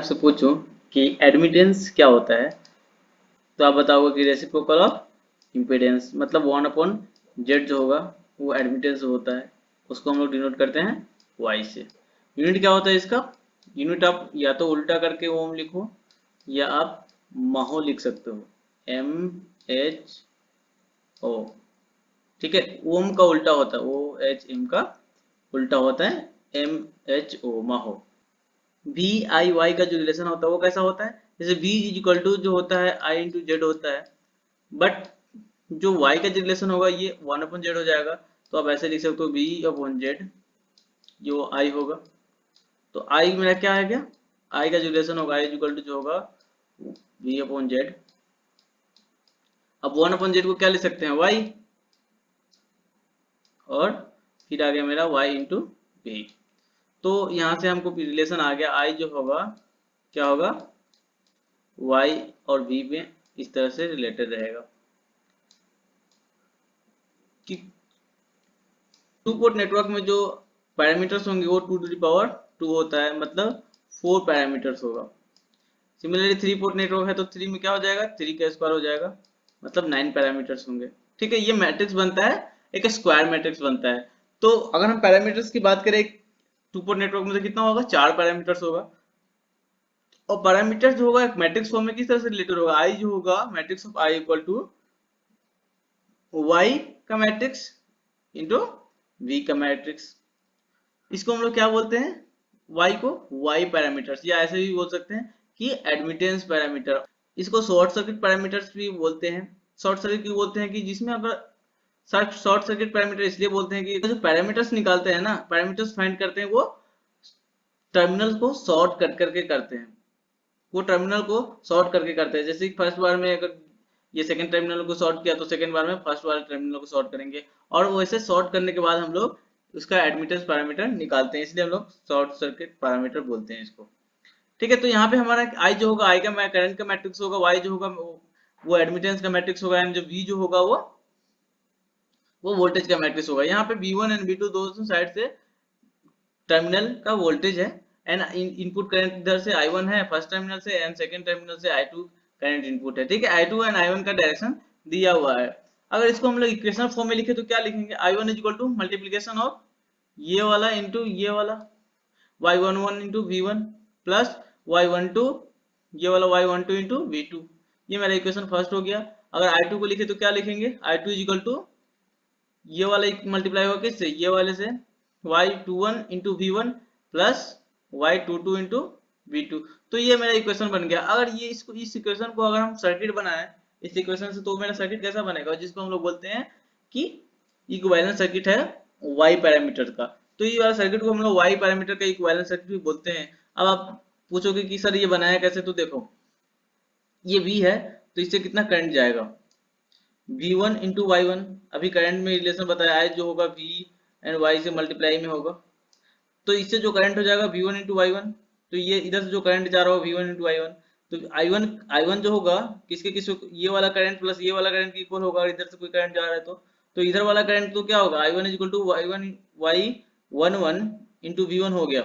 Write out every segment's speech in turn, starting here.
आपसे पूछूं कि एडमिटेंस क्या होता है, तो आप बताओगे कि रेसिप्रोकल ऑफ इम्पीडेंस, मतलब 1/z जो होगा वो एडमिटेंस होता है, उसको हम लोग डिनोट करते हैं y से। यूनिट क्या होता है इसका? यूनिट आप या तो उल्टा करके ओम लिखो या आप महो लिख सकते हो, MHO। ठीक है, ओम का उल्टा होता है OHM का उल्टा होता है MHO, mho. V I Y का जो रिलेशन होता है वो कैसा होता है? जैसे v इज इक्वल टू जो होता है i इंटू जेड होता है, बट जो y का जो रिलेशन होगा ये 1/z हो जाएगा। तो आप ऐसे लिख सकते हो v/z, जो i होगा। तो i मेरा क्या है, क्या i का जो रिलेशन होगा i इज इक्वल टू जो होगा v/z। अब 1/z को क्या लिख सकते हैं, y, और फिर आ गया मेरा y इंटू वी। तो यहाँ से हमको रिलेशन आ गया, i जो होगा क्या होगा, y और v में इस तरह से रिलेटेड रहेगा कि टू पोर्ट नेटवर्क में जो पैरामीटर्स होंगे वो 2 होता है, मतलब 4 पैरामीटर्स होगा। सिमिलरली 3 पोर्ट नेटवर्क है तो 3 में क्या हो जाएगा, 3 का स्क्वायर हो जाएगा, मतलब 9 पैरामीटर्स होंगे। ठीक है, ये मैट्रिक्स बनता है, एक स्क्वायर मैट्रिक्स बनता है। तो अगर हम पैरामीटर्स की बात करें टू पोर्ट नेटवर्क में तो कितना होगा, 4 पैरामीटर्स होगा। और पैरामीटर्स जो होगा एक मैट्रिक्स फॉर्म में किस तरह से रिलेटेड होगा, आई जो होगा matrix of I equal to Y का मैट्रिक्स इंटू वी का मैट्रिक्स। इसको हम लोग क्या बोलते हैं, y को y पैरामीटर्स, या ऐसे भी बोल सकते हैं कि एडमिटेंस पैरामीटर। इसको शॉर्ट सर्किट पैरामीटर्स भी बोलते हैं। शॉर्ट सर्किट क्यों बोलते हैं, कि जिसमें अगर शॉर्ट सर्किट पैरामीटर इसलिए बोलते हैं कि जो पैरामीटर्स निकालते हैं ना, पैरामीटर्स फाइंड करते हैं, वो टर्मिनल को शॉर्ट कट करके करते हैं। वो टर्मिनल को शॉर्ट करके करते हैं। जैसे फर्स्ट बार में अगर ये सेकंड टर्मिनल को शॉर्ट किया तो सेकंड बार में फर्स्ट वाले टर्मिनल को शॉर्ट करेंगे, और वैसे शॉर्ट करने के बाद हम लोग उसका एडमिटेंस पैरामीटर निकालते हैं, इसलिए हम लोग शॉर्ट सर्किट पैरामीटर बोलते हैं इसको। ठीक है, तो यहाँ पे हमारा आई जो होगा, आई का करंट का मैट्रिक्स होगा, वाई जो होगा वो एडमिटेंस का मैट्रिक्स होगा, एंड जो वी जो होगा वो वोल्टेज का मैट्रिक्स होगा। यहाँ पे V1 एंड V2 दोनों साइड से टर्मिनल का वोल्टेज है, एंड इनपुट करंट इधर से I1 है फर्स्ट टर्मिनल से, एंड सेकंड टर्मिनल से I2 करंट इनपुट है। ठीक है, I2 एंड I1 का डायरेक्शन दिया हुआ है। अगर इसको हम लोग इक्वेशन फॉर्म में लिखे तो क्या लिखेंगे, I1 is equal to multiplication of ये वाला इंटू ये वाला, y11 into V1 plus y12 ये वाला y12 इंटू V2। ये मेरा इक्वेशन फर्स्ट हो गया। अगर I2 को लिखे तो क्या लिखेंगे, I2 इज इक्वल टू ये वाला मल्टीप्लाई होगा किससे, ये वाले से, y21 into V1 plus y22 into V2। तो ये मेरा इक्वेशन बन गया। अगर ये इस इक्वेशन को अगर हम सर्किट बनाए इस इक्वेशन से, तो मेरा सर्किट कैसा बनेगा, जिसको हम लोग बोलते हैं कि इक्विवेलेंट सर्किट है y पैरामीटर का। तो ये वाला सर्किट को हम लोग y पैरामीटर का इक्विवेलेंट सर्किट भी बोलते हैं। अब आप पूछोगे कि सर ये बनाया कैसे, तो देखो ये V है तो इससे कितना करंट जाएगा, V1 इंटू वाई, अभी करंट में रिलेशन बताया है जो होगा V एंड Y से मल्टीप्लाई में होगा। तो इससे जो करंट हो जाएगा V1 इंटू वाई, तो ये इधर से जो करंट जा रहा हो V1 इंटू वाई, तो I1 जो होगा किसके ये वाला करंट प्लस ये वाला करंट इक्वल होगा, और इधर से कोई करंट जा रहा है तो इधर वाला करंट तो क्या होगा, I1 is equal to Y11 into V1 हो गया।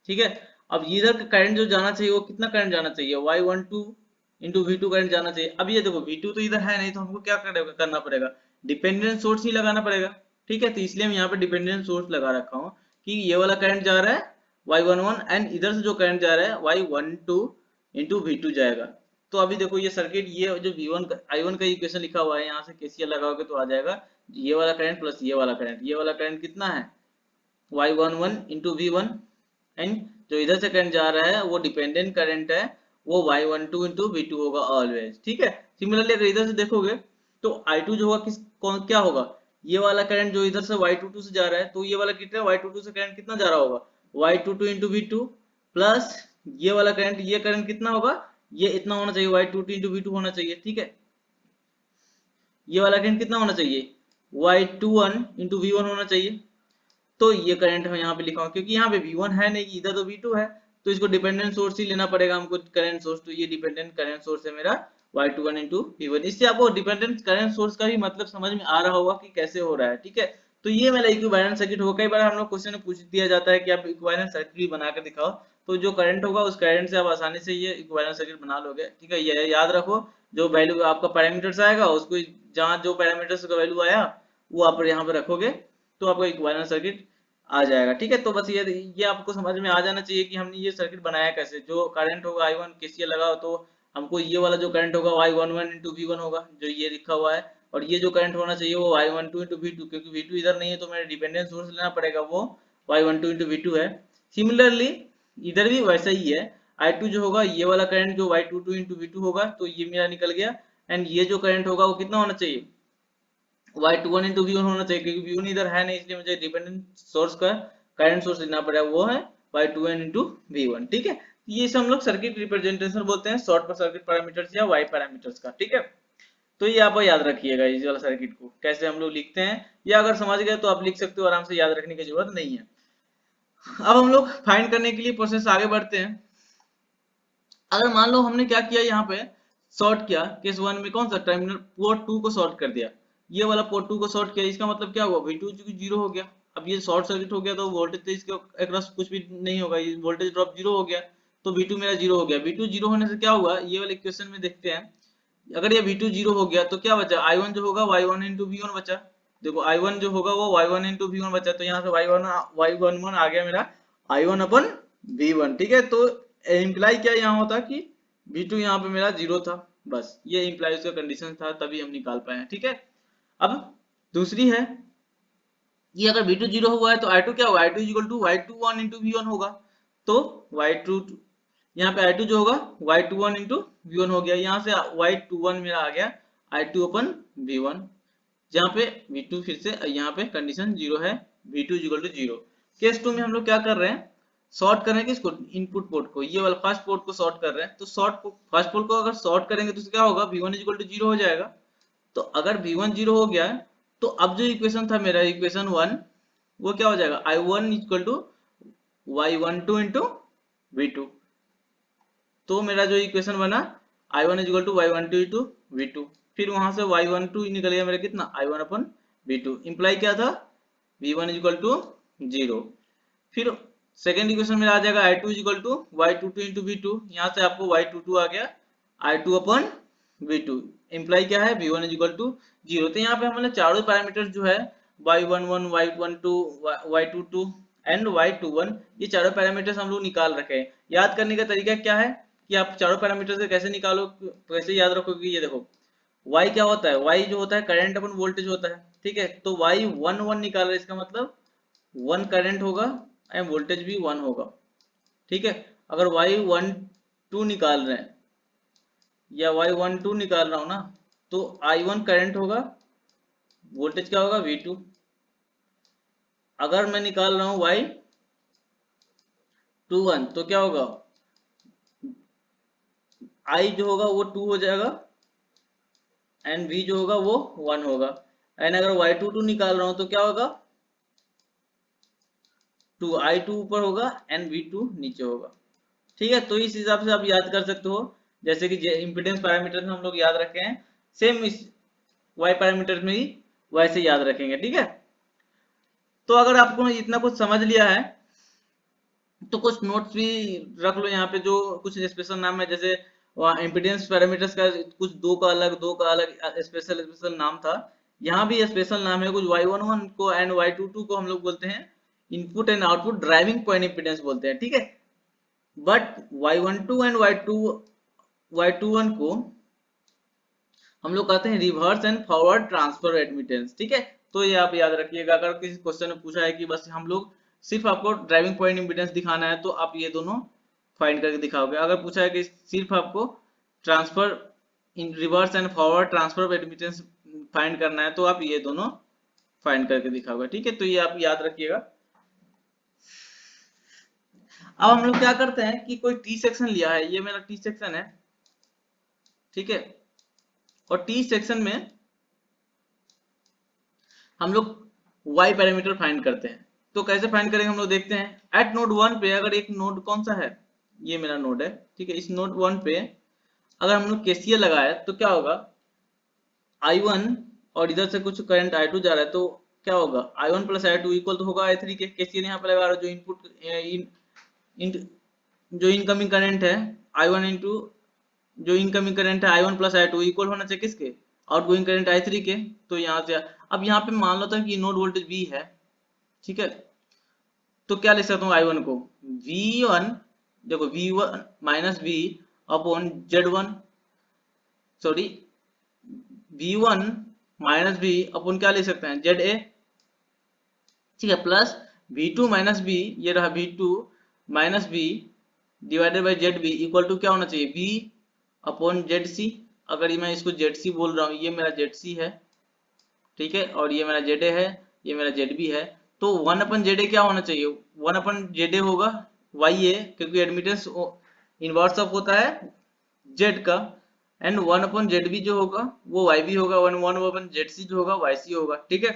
ठीक है, अब इधर का करंट जो जाना चाहिए वो कितना करंट जाना चाहिए, Y12 इंटू V2 करंट जाना चाहिए। अब ये देखो V2 तो इधर है नहीं, तो हमको क्या करना पड़ेगा, डिपेंडेंट सोर्स ही लगाना पड़ेगा। ठीक है, तो इसलिए मैं यहाँ पे डिपेंडेंट सोर्स लगा रखा हूँ कि ये वाला करंट जा रहा है Y11, एंड इधर से जो करंट जा रहा है Y12 इंटू V2 जाएगा। तो अभी देखो ये सर्किट, ये जो V1 का I1 का इक्वेशन लिखा हुआ है, यहाँ से KCL लगाओगे तो आ जाएगा ये वाला करंट प्लस ये वाला करंट। ये वाला करंट कितना है, Y11 इंटू V1, एंड जो इधर से करंट जा रहा है वो डिपेंडेंट करंट है, वो Y12 इंटू V2 होगा ऑलवेज। ठीक है, सिमिलरली अगर इधर से देखोगे तो I2 जो होगा क्या होगा, ये वाला करंट जो इधर से Y22 से जा रहा है, तो ये वाला कितना Y22 से करंट कितना जा रहा होगा, Y22 इंटू V2 प्लस ये वाला करंट, ये करंट कितना होगा, ये इतना होना चाहिए, Y22 इंटू V2 होना चाहिए। ठीक है, ये वाला करंट कितना होना चाहिए, Y21 इंटू V1 होना चाहिए। तो ये करंट मैं यहाँ पे लिखा हूँ, क्योंकि यहाँ पे V1 है नहीं, इधर तो V2 है, तो इसको डिपेंडेंट सोर्स ही लेना पड़ेगा हमको, करंट सोर्स। तो ये डिपेंडेंट करंट सोर्स है मेरा Y21 इंटू V1। इससे आपको डिपेंडेंट करंट सोर्स का भी मतलब समझ में आ रहा होगा कि कैसे हो रहा है। ठीक है, तो ये मेरा इक्विवेलेंट सर्किट होगा। कई बार हम लोग क्वेश्चन में पूछ दिया जाता है कि आप इक्विवेलेंट सर्किट भी बना कर दिखाओ, तो जो करंट होगा उस करंट से आप आसानी से ये इक्विवेलेंट सर्किट बना लोगे। ठीक है, ये याद रखो, जो वैल्यू आपका पैरामीटर्स आएगा उसको जहाँ जो पैरामीटर्स का वैल्यू आया वो आप यहाँ पे रखोगे तो आपका इक्विवेलेंट सर्किट आ जाएगा। ठीक है, तो बस ये आपको समझ में आ जाना चाहिए कि हमने ये सर्किट बनाया कैसे। जो करंट होगा I1 केसीएल लगाओ तो हमको ये वाला जो करंट होगा Y11 इंटू V1 होगा जो ये लिखा हुआ है, और ये जो करंट होना चाहिए वो Y12 इंटू V2, क्योंकि V2 इधर नहीं है तो मेरे डिपेंडेंट सोर्स लेना पड़ेगा, वो Y12 इंटू V2 है। सिमिलरली इधर भी वैसा ही है, I2 जो होगा ये वाला करंट जो Y22 इंटू V2 होगा तो ये मेरा निकल गया, एंड ये जो करंट होगा वो कितना होना चाहिए Y21 इंटू V1 होना चाहिए, क्योंकि V1 इधर है नहीं इसलिए मुझे डिपेंडेंट सोर्स का करंट सोर्स लेना पड़ेगा, वो है Y21 इंटू V1। ठीक है, ये सब हम लोग सर्किट रिप्रेजेंटेशन बोलते हैं शॉर्ट पर सर्किट पैरामीटर्स या Y पैरामीटर्स का। ठीक है, तो ये आप याद रखिएगा इस वाला सर्किट को कैसे हम लोग लिखते हैं, या अगर समझ गए तो आप लिख सकते हो, आराम से याद रखने की जरूरत नहीं है। अब हम लोग फाइंड करने के लिए प्रोसेस आगे बढ़ते हैं। अगर मान लो हमने क्या किया, यहाँ पे शॉर्ट किया, केस 1 में कौन सा टर्मिनल पोर्ट 2 को शॉर्ट कर दिया, ये वाला पोर्ट 2 को शॉर्ट किया, इसका मतलब क्या हुआ V2 जीरो हो गया। अब ये शॉर्ट सर्किट हो गया तो वोल्टेज तो इसके अक्रॉस कुछ भी नहीं होगा, ये वोल्टेज ड्रॉप जीरो हो गया, तो V2 मेरा जीरो हो गया। V2 जीरो होने से क्या हुआ, ये वाले इक्वेशन में देखते हैं, अगर ये V2 जीरो हो गया तो क्या बचा, I1 जो होगा Y1 इंटू V1 बचा। देखो I1 जो होगा वो Y1 इंटू V1 बचा, तो यहाँ से Y11 आ गया मेरा I1 अपन V1। ठीक है, तो इम्प्लाई क्या यहाँ होता कि V2 यहाँ पे मेरा जीरो था, बस ये इम्प्लाई उसका कंडीशन था, तभी हम निकाल पाए। ठीक है, अब दूसरी है ये, अगर V2 जीरो हुआ है तो I2 क्या होगा, I2 equal to Y21 into V1 होगा, तो Y2 यहाँ पे I2 जो होगा Y21 इंटू V1 हो गया, यहाँ से Y21 मेरा आ गया I2 अपन V1, जहाँ पे V2 फिर से यहाँ पे कंडीशन जीरो है, V2 equal to zero. Case 2 में हम लोग क्या कर रहे हैं, शॉर्ट कर रहे हैं किसको, इनपुट पोर्ट को, ये वाला फर्स्ट पोर्ट को शॉर्ट कर रहे हैं, तो फर्स्ट पोर्ट को अगर शॉर्ट करेंगे तो क्या होगा, V1 इक्वल टू जीरो हो जाएगा। तो अगर V1 जीरो हो गया है तो अब जो इक्वेशन था मेरा इक्वेशन 1 वो क्या हो जाएगा, I1 equal to Y12 into V2, तो मेरा जो इक्वेशन बना I1 equal to Y12 into V2, फिर वहां से Y12 निकल गया मेरा कितना I1 अपन V2, इंप्लाई क्या था V1 इक्वल टू जीरो। फिर सेकेंड इक्वेशन में आ जाएगा I2 equal to Y22 into V2, यहाँ से आपको Y22 आ गया I2 अपन V2, इंप्लाई क्या है V1 इक्वल टू जीरो। तो यहाँ पे हमने चारों पैरामीटर जो है Y11, Y12, Y22 and Y21, ये चारों पैरामीटर्स हम लोग निकाल रखे हैं। याद करने का तरीका क्या है कि आप चारों पैरामीटर से कैसे निकालो, कैसे याद रखोगे, ये देखो Y क्या होता है, Y जो होता है करंट अपन वोल्टेज होता है। ठीक है, तो Y11 निकाल रहे, इसका मतलब 1 करंट होगा एंड वोल्टेज भी 1 होगा। ठीक है, अगर Y12 निकाल रहे हैं या Y12 निकाल रहा हूं ना, तो I1 करंट होगा, वोल्टेज क्या होगा V2। अगर मैं निकाल रहा हूं Y21 तो क्या होगा, I जो होगा वो 2 हो जाएगा एंड V जो होगा वो 1 होगा, एंड अगर Y22 निकाल रहा हूं तो क्या होगा, 2 I2 ऊपर होगा एंड V2 नीचे होगा। ठीक है, तो इस हिसाब से आप याद कर सकते हो, जैसे कि इम्पीडेंस पैरामीटर में हम लोग याद रखे हैं, सेम इस Y पैरामीटर में ही वैसे याद रखेंगे। ठीक है, तो अगर आपको इतना कुछ समझ लिया है तो कुछ नोट्स भी रख लो यहाँ पे, जो कुछ स्पेशल नाम है, जैसे इम्पीडेंस पैरामीटर्स का कुछ दो का अलग स्पेशल स्पेशल नाम था, यहाँ भी स्पेशल नाम है कुछ। Y11 को एंड Y22 को हम लोग बोलते हैं input and output driving point impedance बोलते हैं। ठीक है, बट Y12 एंड Y21 को हम लोग कहते हैं reverse and forward transfer admittance. ठीक है, तो ये आप याद रखिएगा, अगर किसी क्वेश्चन में पूछा है कि बस हम लोग सिर्फ आपको ड्राइविंग पॉइंट इम्पीडेंस दिखाना है तो आप ये दोनों फाइंड करके दिखाओगे। अगर पूछा है कि सिर्फ आपको transfer in reverse and forward transfer admittance find करना है तो आप ये दोनों फाइंड करके दिखाओगे। ठीक है, तो ये आप याद रखिएगा। अब हम लोग क्या करते हैं कि कोई टी सेक्शन लिया है, ये मेरा टी सेक्शन है। ठीक है, और टी सेक्शन में हम लोग y पैरामीटर फाइंड करते हैं। तो कैसे फाइंड करेंगे हम लोग देखते हैं। एट नोड 1 पे, अगर एक नोड कौन सा है, ये मेरा नोड है। ठीक है, इस नोड 1 पे अगर हम लोग केसीएल लगाए तो क्या होगा, I1 और इधर से कुछ करंट I2 जा रहा है, तो क्या होगा I1 प्लस I2 इक्वल तो होगा I3 के। केसीएल यहाँ पे लगा रहा है, जो इनपुट जो इनकमिंग करंट है I1 इंटू जो इनकमिंग करंट है I1 प्लस I2 इक्वल होना चाहिए किसके, आउटगोइंग करंट I3 के। तो यहाँ से अब यहाँ पे मान लो था कि नोड वोल्टेज V है, ठीक है, तो क्या लिख सकता हूँ I1 को V1, देखो V1 minus V upon Z1, sorry V1 minus V upon क्या लिख सकते हैं ZA, ठीक है, प्लस V2 माइनस B, ये रहा V2 minus B divided by ZB equal to क्या होना चाहिए V अपॉन ZC। अगर मैं इसको ZC बोल रहा हूँ, ये मेरा ZC है, ठीक है, और ये मेरा ZA है, ये मेरा ZB है, तो 1 अपन ZA क्या होना चाहिए, 1 अपन ZA होगा YA, क्योंकि एडमिटेंस इनवर्स ऑफ होता है Z का, एंड 1 अपन ZB जो होगा वो YB होगा, 1 अपन ZC जो होगा YC होगा, ठीक है।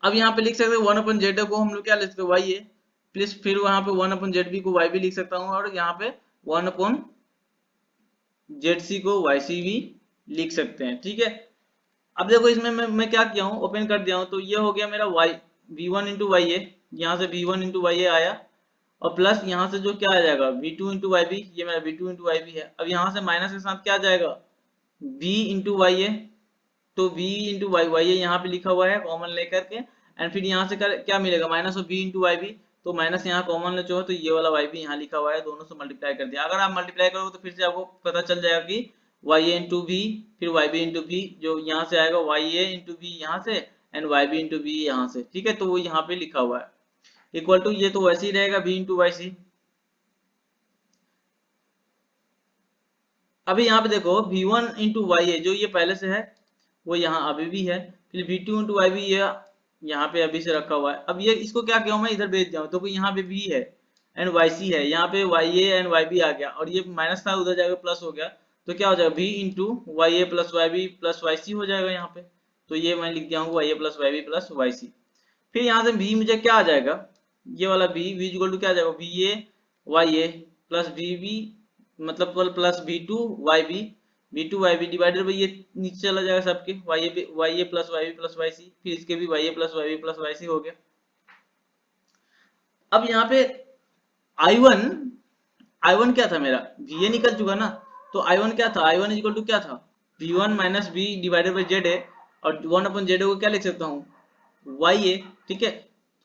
अब यहाँ पे लिख सकते हैं 1 अपन ZA को हम लोग क्या लिख सकते हैं YA, प्लस फिर वहां पे 1 अपन ZB को YB लिख सकता हूँ, और यहाँ पे 1 अपन ZC को YC भी लिख सकते हैं, ठीक है। अब देखो इसमें मैं क्या किया हूँ, ओपन कर दिया हूँ, तो ये हो गया मेरा V1 इंटू YA, यहाँ से V1 इंटू YA आया, और प्लस यहाँ से जो क्या आ जाएगा V2 इंटू YB, ये मेरा V2 इंटू YB है। अब यहाँ से माइनस के साथ क्या आ जाएगा V इंटू YA, तो V इंटू YA यहाँ पे लिखा हुआ है कॉमन लेकर के, एंड फिर यहाँ से क्या मिलेगा minus of V into YB, तो माइनस यहाँ कॉमन ले, तो ये वाला YB यहाँ लिखा हुआ है, दोनों से मल्टीप्लाई कर दिया। अगर आप मल्टीप्लाई करोगे तो फिर से आपको पता चल जाएगा कि YA इंटू V फिर YB इंटू V, जो यहाँ से आएगा YA इंटू V यहाँ से, एंड YB इंटू V यहाँ से, ठीक है, तो वो यहाँ पे लिखा हुआ है इक्वल टू, ये तो वैसे ही रहेगा V इंटू YC। अभी यहाँ पे देखो V1 इंटू YA जो ये पहले से है वो यहाँ अभी भी है, फिर V2 इंटू YB ये यहाँ पे अभी से रखा हुआ है। अब ये इसको क्या किया मैं इधर भेज दिया हूँ, तो यहाँ पे V है एंड YC है, यहाँ पे YA एंड YB आ गया, और ये माइनस था उधर जाकर प्लस हो गया, तो क्या हो जाएगा V into YA plus YB plus YC हो जाएगा यहाँ पे। तो ये मैं लिख दिया हूँ YA plus YB plus YC। फिर यहाँ से V मुझे क्या आ जाएगा, ये वाला V इक्वल टू क्या आ जाएगा VA YA प्लस VB मतलब plus V2 YB divided by ये नीचे चला जाएगा सबके YA plus YB plus YC, फिर इसके भी YA plus YB plus YC हो गया। अब यहाँ पे I1 क्या था मेरा VA निकल चुका ना, तो I1 क्या था, I1 इक्वल टू क्या था V1 minus B divided by ZA, और 1 अपन ZA को क्या लिख सकता हूँ YA, ठीक है।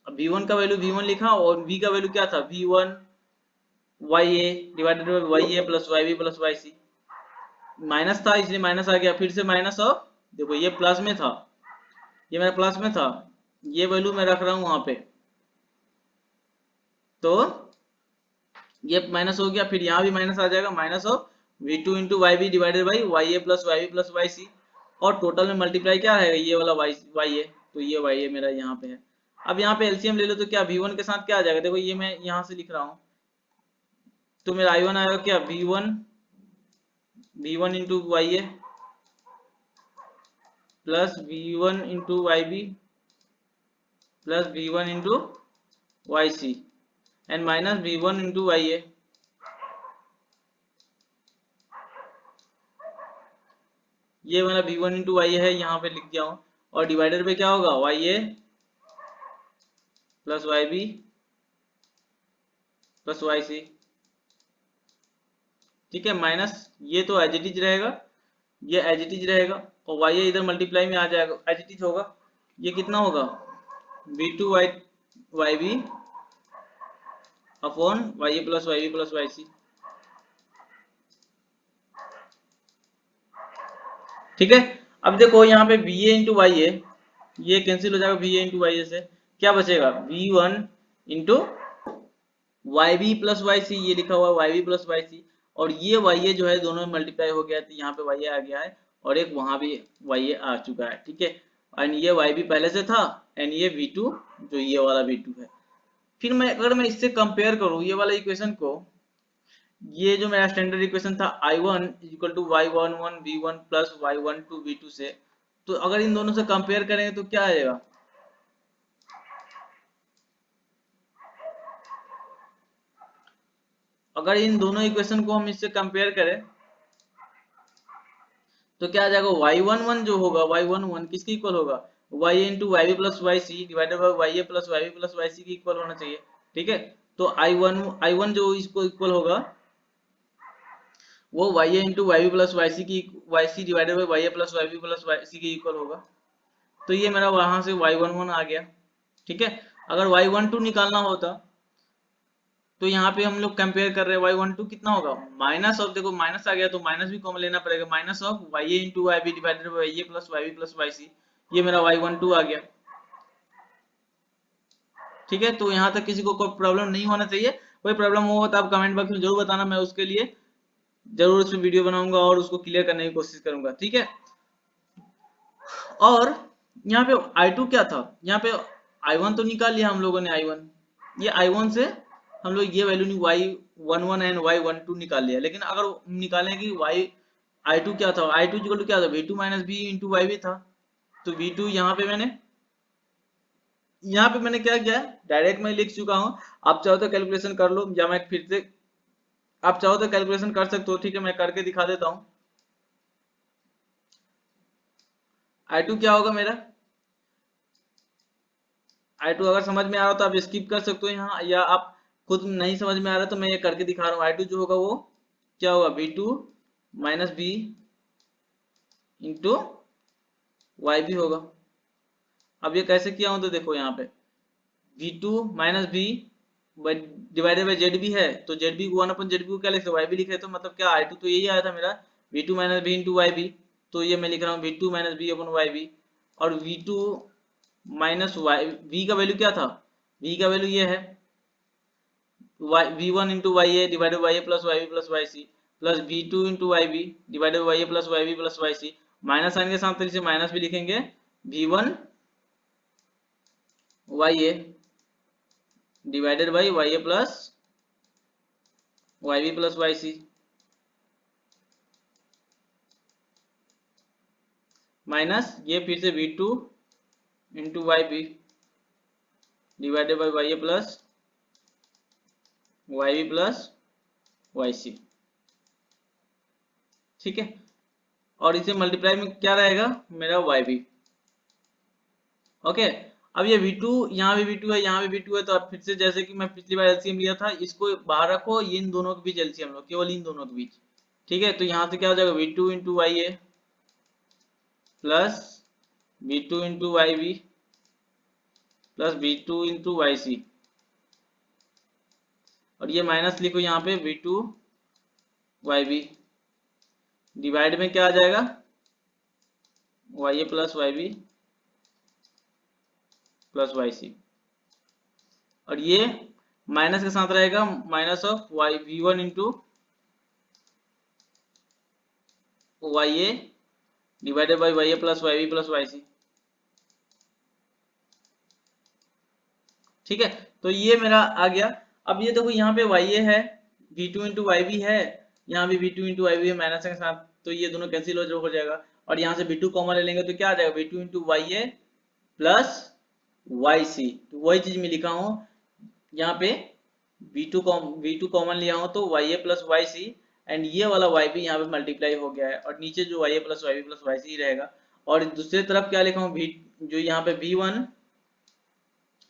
अब V1 का वैल्यू V1 लिखा, और V का वैल्यू क्या था V1 YA divided by YA plus YB plus YC, minus था इसलिए माइनस आ गया, फिर से माइनस, और देखो ये प्लस में था, ये मेरा प्लस में था, ये वैल्यू मैं रख रहा हूं वहां पे, तो ये माइनस हो गया, फिर यहाँ भी माइनस आ जाएगा, minus of V2 into YB divided by YA plus YB plus YC, और टोटल में मल्टीप्लाई क्या है ये वाला YA, तो ये YA मेरा यहाँ पे है। अब यहाँ पे एलसीएम ले लो तो क्या V1 के साथ क्या आ जाएगा, देखो ये मैं यहाँ से लिख रहा हूँ, तो मेरा I1 आएगा क्या V1 into YA plus V1 into YB plus V1 into YC and minus V1 into YA, ये वाला V1 इंटू YA है यहाँ पे लिख दिया हूँ, और डिवाइडर पे क्या होगा YA plus YB plus YC, ठीक है, माइनस ये तो एज इट इज रहेगा, ये एज इट इज रहेगा, और YA इधर मल्टीप्लाई में आ जाएगा, एज इट इज होगा, ये कितना होगा V2 YB upon YA plus YB plus YC, ठीक है। अब देखो यहाँ पे VA इंटू YA ये कैंसिल हो जाएगा, VA इंटू YA से क्या बचेगा V1 into YB plus YC, ये लिखा हुआ है YB प्लस YC, और ये YA जो है दोनों में मल्टीप्लाई हो गया, तो यहाँ पे YA आ गया है, और एक वहां भी YA आ चुका है, ठीक है, एंड ये YB पहले से था, एंड ये V2 जो ये वाला V2 है। फिर अगर मैं इससे कंपेयर करूँ ये वाला इक्वेशन को, ये जो मेरा स्टैंडर्ड इक्वेशन था I1 equal to Y11 V1 plus Y12 V2 से, तो अगर इन दोनों से कंपेयर करेंगे तो क्या आएगा, अगर इन दोनों इक्वेशन को हम इससे कंपेयर करें तो क्या आ जाएगा Y11 जो होगा Y11 किसके इक्वल होगा YA into YB plus YC divided by YA plus YB plus YC के इक्वल होना चाहिए, ठीक है। तो I1 जो इसको इक्वल होगा वो YA into YB plus YC की YC divided by YA plus YB plus YC के इक्वल होगा। तो ये मेरा वहां से Y11 आ गया। ठीक है, अगर Y12 निकालना होता तो यहाँ पे हम लोग कंपेयर कर रहे हैं Y12 कितना होगा, माइनस ऑफ, देखो माइनस आ गया तो माइनस भी कॉमन लेना पड़ेगा, minus of YA into YB divided by YA plus YB plus YC, ये मेरा Y12 आ गया। ठीक है, तो यहाँ तक किसी को कोई प्रॉब्लम नहीं होना चाहिए। कोई प्रॉब्लम हो तो आप कमेंट बॉक्स में जरूर बताना, मैं उसके लिए जरूर उस पर वीडियो बनाऊंगा और उसको क्लियर करने की कोशिश करूंगा। ठीक है, और यहाँ पे I2 क्या था, यहाँ पे I1 तो निकाल लिया हम लोगों ने, I1, ये I1 से हम लोग ये वैल्यू Y11 एंड Y12 निकाल लिया। लेकिन अगर निकालें कि I2 क्या था, I2 इक्वल टू क्या था, V2 minus B into YB था। तो V2 यहाँ पे मैंने क्या किया, डायरेक्ट मैं लिख चुका हूँ। आप चाहो तो कैलकुलेशन कर लो, या मैं फिर से, आप चाहो तो कैलकुलेशन कर सकते हो। ठीक है, मैं करके दिखा देता हूँ। I2 क्या होगा मेरा, I2 अगर समझ में आ रहा हो तो आप स्किप कर सकते हो यहाँ, या आप खुद नहीं समझ में आ रहा तो मैं ये करके दिखा रहा हूँ। I2 जो होगा वो क्या होगा, V2 minus B into YB होगा। अब ये कैसे किया हूँ तो देखो, यहाँ पे V2 minus B divided by ZB है, तो ZB को 1 अपन ZB को क्या लिखे, YB लिखे, तो मतलब क्या I2 तो यही आया था मेरा, V2 minus B into YB। तो ये मैं लिख रहा हूँ V2 माइनस B अपन YB, और V2 माइनस V का वैल्यू क्या था, V का वैल्यू ये है V1 into YA divided by YA plus YB plus YC, plus V2 into YB divided by YA plus YB plus YC, minus sign के साथ से माइनस भी लिखेंगे, V1 YA divided by YA plus YB plus YC, minus ये फिर से V2 into YB divided by YA plus YB plus YC। ठीक है, और इसे मल्टीप्लाई में क्या रहेगा मेरा YB। ओके, अब ये V2, यहाँ भी V2 है, यहाँ भी V2 है, तो अब फिर से जैसे कि मैं पिछली बार एलसीएम लिया था, इसको बाहर रखो, ये इन दोनों के बीच एलसीएम लो, केवल इन दोनों के बीच। ठीक है, तो यहाँ से क्या हो जाएगा, V2 into YA plus V2 into YB plus V2 into YC, और ये माइनस लिखो यहाँ पे V2 YB डिवाइड में क्या आ जाएगा, YA plus YB plus YC, और ये माइनस के साथ रहेगा minus of V1 into YA divided by YA plus YB plus YC। ठीक है, तो ये मेरा आ गया। अब ये देखो यहाँ पे YA है, V2 इंटू YB है, यहाँ भी V2 इंटू YB है माइनस के साथ, तो ये दोनों कैंसिल हो जाएगा, और यहाँ से V2 कॉमन ले लेंगे तो क्या आ जाएगा, V2 into YA plus YC। तो वही चीज मैं लिखा हूँ यहाँ पे, V2 कॉमन लिया हूँ तो YA प्लस YC, एंड ये वाला YB यहाँ पे मल्टीप्लाई हो गया है, और नीचे जो YA plus YB plus YC रहेगा। और दूसरी तरफ क्या लिखा हूँ, जो यहाँ पे V1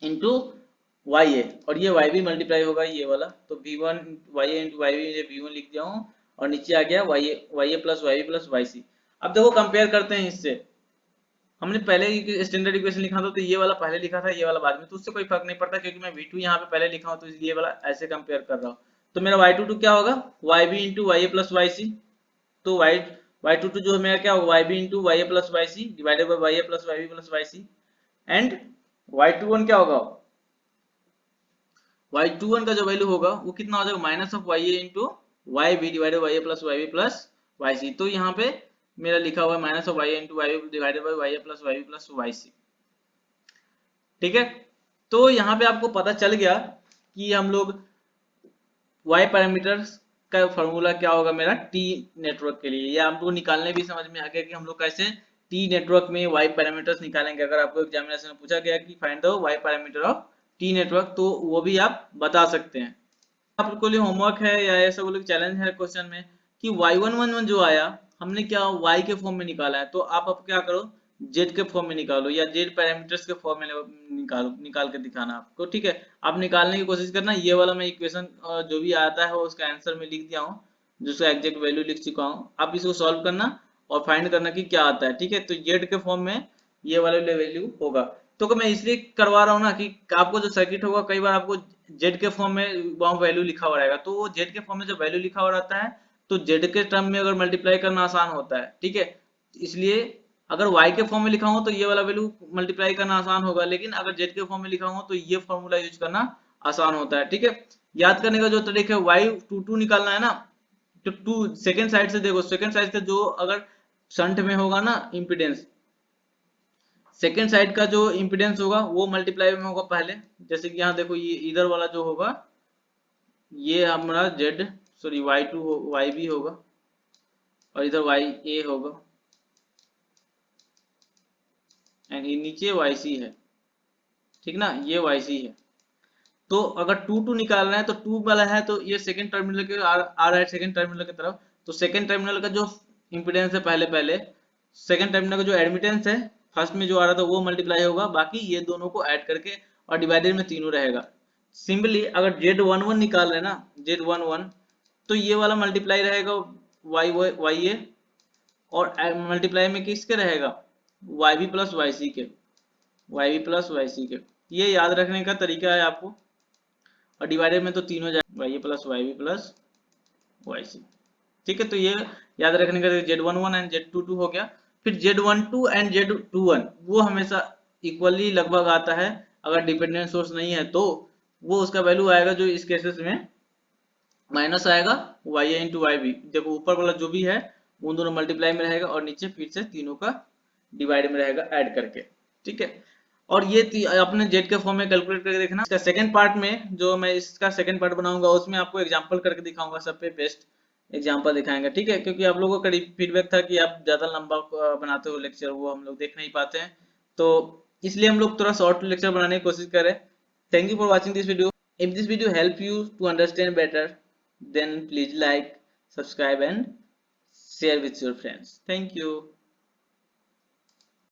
इंटू YA, और ये YB मल्टीप्लाई होगा ये वाला, तो V1 YA इंटू YB, ये V1 लिख दिया हूँ, और नीचे आ गया YA plus YB plus YC। अब देखो कंपेयर करते हैं इससे, हमने पहले स्टैंडर्ड इक्वेशन लिखा था तो ये वाला पहले लिखा था, ये वाला बाद में, तो उससे कोई फर्क नहीं पड़ता, क्योंकि मैं V2 यहाँ पे पहले लिखा हूँ तो ये वाला ऐसे कंपेयर कर रहा हूँ। तो मेरा Y22 क्या होगा, YB into YA plus YC, तो Y22 जो है मेरा क्या होगा, YB into YA plus YC divided by YA plus YB plus YC, and Y21 क्या होगा, Y21 का जो वैल्यू होगा वो कितना हो जाएगा, minus of YA into YB divided by YA plus YB plus YC। तो यहाँ पे मेरा लिखा हुआ है minus of YA into YB divided by YA plus YB plus YC। ठीक है, तो यहाँ पे आपको पता चल गया कि हम लोग Y पैरामीटर्स का फॉर्मूला क्या होगा मेरा T नेटवर्क के लिए, या हमको निकालने भी समझ में आ गया कि हम लोग कैसे T नेटवर्क में Y पैरामीटर्स निकालेंगे। अगर आपको एग्जामिनेशन में पूछा गया कि find the Y parameter of T network, तो वो भी आप बता सकते हैं। आपके लिए होमवर्क है या ऐसा बोलो चैलेंज है क्वेश्चन में कि Y111 जो आया हमने क्या Y के फॉर्म में निकाला है, तो आप अब क्या करो, जेड के फॉर्म में निकालो या जेड पैरामीटर्स के फॉर्म में निकाल के दिखाना आपको, ठीक है। आप निकालने की कोशिश करना। ये वाला मैं इक्वेशन जो भी आता है वो उसका आंसर में लिख दिया हूँ, जिसका एग्जैक्ट वैल्यू लिख चुका हूँ। आप इसको सॉल्व करना और फाइंड करना कि क्या आता है, ठीक है। तो जेड के फॉर्म में ये वाला वैल्यू होगा। तो मैं इसलिए करवा रहा हूँ ना कि आपको जो सर्किट होगा कई बार आपको जेड के फॉर्म में वहाँ वैल्यू लिखा हुआ रहेगा, तो वो जेड के फॉर्म में जब वैल्यू लिखा हुआ रहता है तो जेड के टर्म में अगर मल्टीप्लाई करना आसान होता है, ठीक है। इसलिए अगर y के फॉर्म में लिखा हो तो ये वाला वैल्यू मल्टीप्लाई करना आसान होगा, लेकिन अगर z के फॉर्म में लिखा हो तो ये फॉर्मूला यूज करना आसान होता है, ठीक है। याद करने का जो तरीका है, y22 निकालना है ना, तो टू सेकेंड साइड से देखो, सेकेंड साइड से जो अगर शंट में होगा ना इम्पीडेंस, सेकेंड साइड का जो इम्पीडेंस होगा वो मल्टीप्लाई में होगा पहले। जैसे कि यहाँ देखो, ये इधर वाला जो होगा ये हमारा z, सॉरी y2 yb होगा, और इधर ya होगा, एंड ये नीचे yc है, ठीक ना, ये yc है। तो अगर 2 निकालना है तो 2 वाला है तो ये सेकंड टर्मिनल के आ रहा है, सेकंड टर्मिनल की तरफ। तो सेकंड टर्मिनल का जो इम्पीडेंस है पहले पहले सेकंड टर्मिनल का जो एडमिटेंस है फर्स्ट में जो आ रहा था वो मल्टीप्लाई होगा, बाकी ये दोनों को ऐड करके और डिवाइडेड में तीनों रहेगा। सिंपली अगर Z11 निकाल रहे हैं ना, Z11, तो ये वाला मल्टीप्लाई रहेगा YA, और मल्टीप्लाई में किसके रहेगा, YB प्लस YC के, YB प्लस YC के। ये याद रखने का तरीका है आपको। और डिवाइडेड में तो तीनों जाए, YA plus YB plus YC, ठीक है। तो ये याद रखने का Z11 एंड Z22 हो गया। फिर Z12 एंड Z21 वो हमेशा इक्वली लगभग आता है, अगर डिपेंडेंट सोर्स नहीं है तो वो उसका वैल्यू आएगा जो इस केसेस में माइनस आएगा YA इंटू YB। देखो ऊपर वाला जो भी है उन दोनों मल्टीप्लाई में रहेगा और नीचे फिर से तीनों का डिवाइड में रहेगा ऐड करके, ठीक है। और ये अपने जेड के फॉर्म में कैलकुलेट करके देखना। इसका सेकंड पार्ट में जो मैं इसका सेकंड पार्ट बनाऊंगा उसमें आपको एग्जांपल करके दिखाऊंगा, सब पे बेस्ट एग्जांपल दिखाएंगे, ठीक है। क्योंकि आप लोगों का फीडबैक था कि आप ज्यादा लंबा बनाते हो लेक्चर, वो हम लोग देख नहीं पाते हैं, तो इसलिए हम लोग थोड़ा शॉर्ट लेक्चर बनाने की कोशिश करें। Thank you for watching this video. If this video help you to understand better, then please like, subscribe and share with your friends. Thank you.